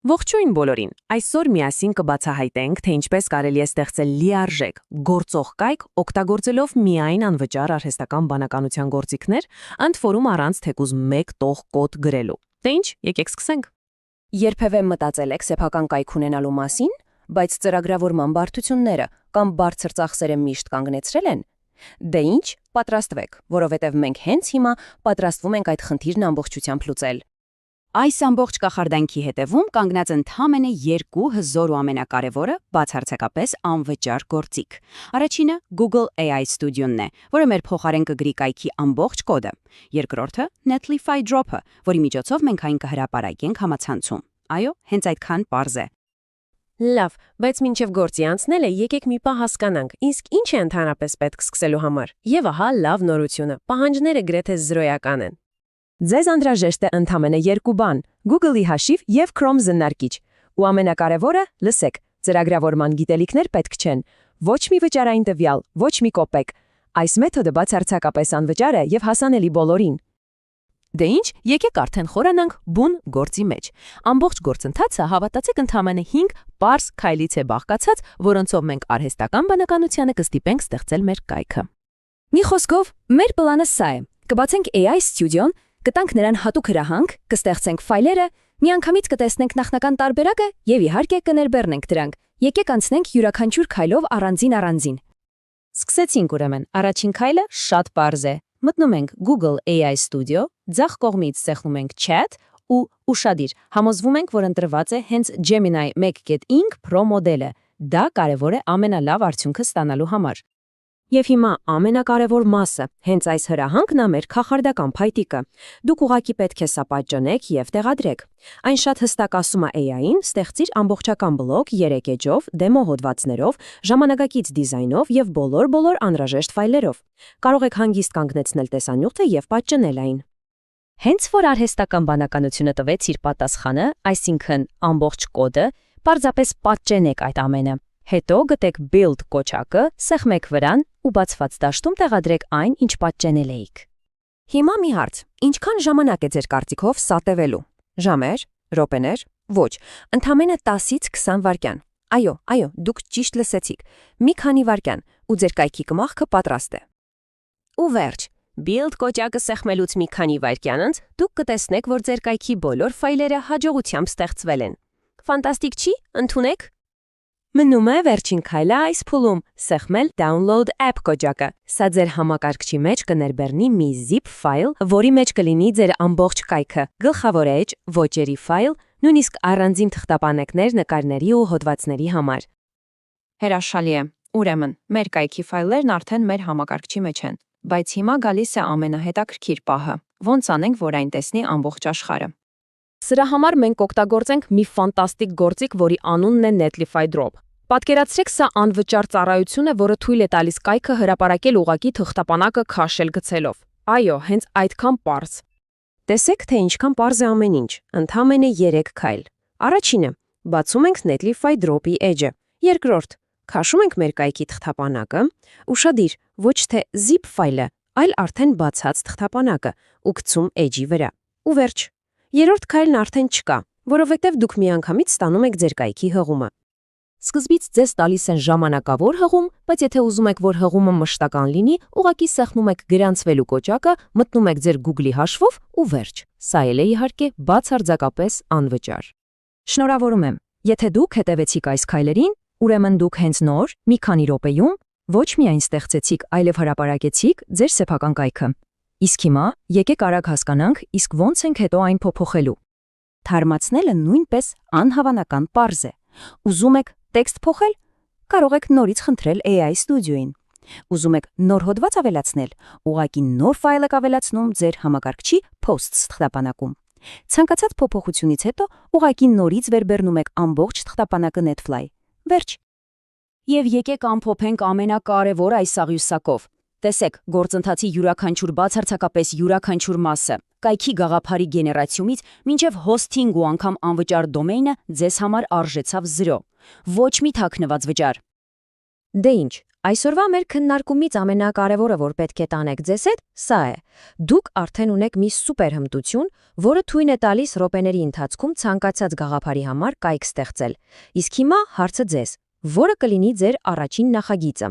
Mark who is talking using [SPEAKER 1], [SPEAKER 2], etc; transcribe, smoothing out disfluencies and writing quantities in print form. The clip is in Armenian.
[SPEAKER 1] Ողջույն բոլորին։ Այսօր միասին կբացահայտենք, թե ինչպես կարելի է ստեղծել լիարժեք գործող կայք, օգտագործելով միայն անվճար արհեստական բանականության գործիքներ, ընդ որում առանց թեկուզ մեկ տող կոդ գրելու։ Դե ինչ, եկեք սկսենք։
[SPEAKER 2] Երբևէ մտածել եք սեփական կայք ունենալու մասին, բայց ծրագրավորման բարդությունները կամ բարձր ծախսերը միշտ կանգնեցրել են։ Դե ինչ, պատրաստվեք, որովհետև մենք հենց հիմա պատրաստվում ենք այդ խնդիրն ամբողջությամբ լուծել։
[SPEAKER 3] Այս ամբողջ կախարդանքի հետևում կանգնած ընդհանրապես երկու հզոր ու ամենակարևորը բացարձակապես անվճար գործիք։ Առաջինը Google AI Studio-ն է, որը մեր փոխարեն կգրի կայքի ամբողջ կոդը։ Երկրորդը Netlify Drop-ը, որի միջոցով մենք այն կհրապարակենք համացանցում։ Այո, հենց այդքան պարզ է։
[SPEAKER 1] Լավ, բայց մինչև գործի անցնելը եկեք մի պահ հասկանանք, իսկ ինչ է ընդհանրապես պետք սկսելու համար։ Եվ ահա լավ նորությունը, պահանջները գրեթե զրոյական են։ Ձեզ անհրաժեշտ է ընդամենը երկու բան՝ Google-ի հաշիվ եւ Chrome զննարկիչ։ Ու ամենակարևորը, լսեք, ծրագրավորման գիտելիքներ պետք չեն։ Ոչ մի վճարային տվյալ, ոչ մի կոպեկ։ Այս մեթոդը բացարձակապես անվճար է եւ հասանելի բոլորին։ Դե ինչ, եկեք արդեն խորանանք բուն գործի մեջ։ Ամբողջ գործընթացը հավատացեք ընդամենը 5 պարզ քայլից է բաղկացած, որոնցով մենք արհեստական բանականությանը կստիպենք ստեղծել մեր կայքը։
[SPEAKER 2] Մի խոսքով, մեր պլանը սա է. կբացենք AI Studio-ն, կտանք նրան հատուկ հրահանգ, կստեղծենք ֆայլերը, միանգամից կտեսնենք նախնական տարբերակը եւ իհարկե կներբեռնենք դրանք։ Եկեք անցնենք յուրաքանչյուր քայլով առանձին։
[SPEAKER 1] Սկսեցինք ուրեմն։ Առաջին քայլը շատ պարզ է։ Մտնում ենք Google AI Studio, ձախ կողմից սեղմում ենք Chat ու ուշադիր, համոզվում ենք, որ ընտրված է հենց Gemini 1.5 Pro մոդելը։ Դա կարևոր է ամենալավ արդյունքը ստանալու համար։ Եվ հիմա ամենակարևոր մասը, հենց այս հրահանգն է մեր կախարդական փայտիկը։ Դուք ուղղակի պետք է սա պատճենեք եւ տեղադրեք։ Այն շատ հստակ ասում է AI-ին, ստեղծիր ամբողջական բլոկ 3 էջով, դեմո հոդվածներով, ժամանակակից դիզայնով եւ բոլոր անհրաժեշտ ֆայլերով։ Կարող եք հանգիստ կանգնեցնել տեսանյութը եւ պատճնել այն։ Հենց որ արհեստական բանականությունը տվեց իր պատասխանը, այսինքն ամբողջ կոդը, պարզապես պատճենեք այդ ամենը։ Հետո գտեք Build կոչակը, սեղմեք վրան ու բացված դաշտում տեղադրեք այն, ինչ պատճենել էիք։ Հիմա մի հարց. ինչքան ժամանակ է ձեր կարծիքով սա տևելու։ Ժամեր, րոպեներ, ոչ, ընդամենը 10-ից 20 վայրկյան։ Այո, դուք ճիշտ լսեցիք։ Մի քանի վայրկյան ու ձեր կայքի կմախքը պատրաստ է։ Ու վերջ, Build կոչակը սեղմելուց մի քանի վայրկյան անց դուք կտեսնեք, որ ձեր կայքի բոլոր ֆայլերը հաջողությամբ ստեղծվել են։ Ֆանտաստիկ չի, ընդունեք։ Մնում է վերջին քայլը այս փուլում՝ սեղմել Download App կոչակը։ Սա ձեր համակարգչի մեջ կներբեռնի մի zip ֆայլ, որի մեջ կլինի ձեր ամբողջ կայքը, գլխավոր էջ, ոճերի ֆայլ, նույնիսկ առանձին թղթապանակներ նկարների ու հոդվածների համար։
[SPEAKER 2] Հրաշալի է։ Ուրեմն, մեր կայքի ֆայլերն արդեն մեր համակարգչի մեջ են, բայց հիմա գալիս է ամենահետաքրքիր պահը։ Ոնց անենք, որ այն տեսնի ամբողջ աշխարհը։
[SPEAKER 1] Սրա համար մենք կօգտագործենք մի ֆանտաստիկ գործիք, որի անունն է Netlify Drop։ Պատկերացրեք, սա անվճար ծառայություն է, որը թույլ է տալիս կայքը հրապարակել ուղղակի թղթապանակը քաշել գցելով։ Այո, հենց այդքան պարզ։ Տեսեք, թե ինչքան պարզ է ամեն ինչ։ Ընդամենը 3 քայլ։ Առաջինը՝ բացում ենք Netlify Drop-ի էջը։ Երկրորդ՝ քաշում ենք մեր կայքի թղթապանակը, ուշադիր, ոչ թե zip ֆայլը, այլ արդեն բացած թղթապանակը ու գցում էջի վրա։ Ու վերջ։ Երրորդ քայլն արդեն չկա, որովհետև դուք միանգամից ստանում եք ձեր կայքի հղումը։ Սկզբից ձեզ տալիս են ժամանակավոր հղում, բայց եթե ուզում եք, որ հղումը մշտական լինի, ուղղակի սեղմում եք գրանցվելու կոճակը, մտնում եք ձեր Google-ի հաշվով ու վերջ։ Սա էլ է իհարկե բացարձակապես անվճար։ Շնորհավորում եմ։ Եթե դուք հետևեցիք այս քայլերին, ուրեմն դուք հենց նոր, մի քանի րոպեում ոչ միայն ստեղծեցիք, այլև հրապարակեցիք ձեր սեփական կայքը։ Իսկ հիմա եկեք արագ հասկանանք, իսկ ոնց ենք հետո այն փոփոխելու։ Թարմացնելը նույնպես անհավանական պարզ է։ Ուզում եք տեքստ փոխել, կարող եք նորից խնդրել AI Studio-ին։ Ուզում եք նոր հոդված ավելացնել, ուղղակի նոր ֆայլ եք ավելացնում ձեր համակարգչի Posts թղթապանակում։ Ցանկացած փոփոխությունից հետո ուղղակի նորից վերբեռնում եք ամբողջ թղթապանակը Netlify։ Վերջ։
[SPEAKER 3] Եվ եկեք ամփոփենք ամենակարևոր այս աղյուսակով։ Տեսեք, գործընթացի յուրաքանչյուր բացարձակապես յուրաքանչյուր մասը, կայքի գաղափարի գեներացիումից մինչև հոսթինգ ու անգամ անվճար դոմեյնը ձեզ համար արժեցավ 0։ Ոչ մի թաքնված վճար։
[SPEAKER 1] Դե ինչ,
[SPEAKER 2] Այսօրվա մեր քննարկումից ամենակարևորը, որ պետք է տանեք ձեզ հետ, սա է. դուք արդեն ունեք մի սուպեր հմտություն, որը թույն է տալիս րոպեների ընթացքում ցանկացած գաղափարի համար կայք ստեղծել։ Իսկ հիմա հարցը ձեզ. որը կլինի ձեր առաջին նախագիծը։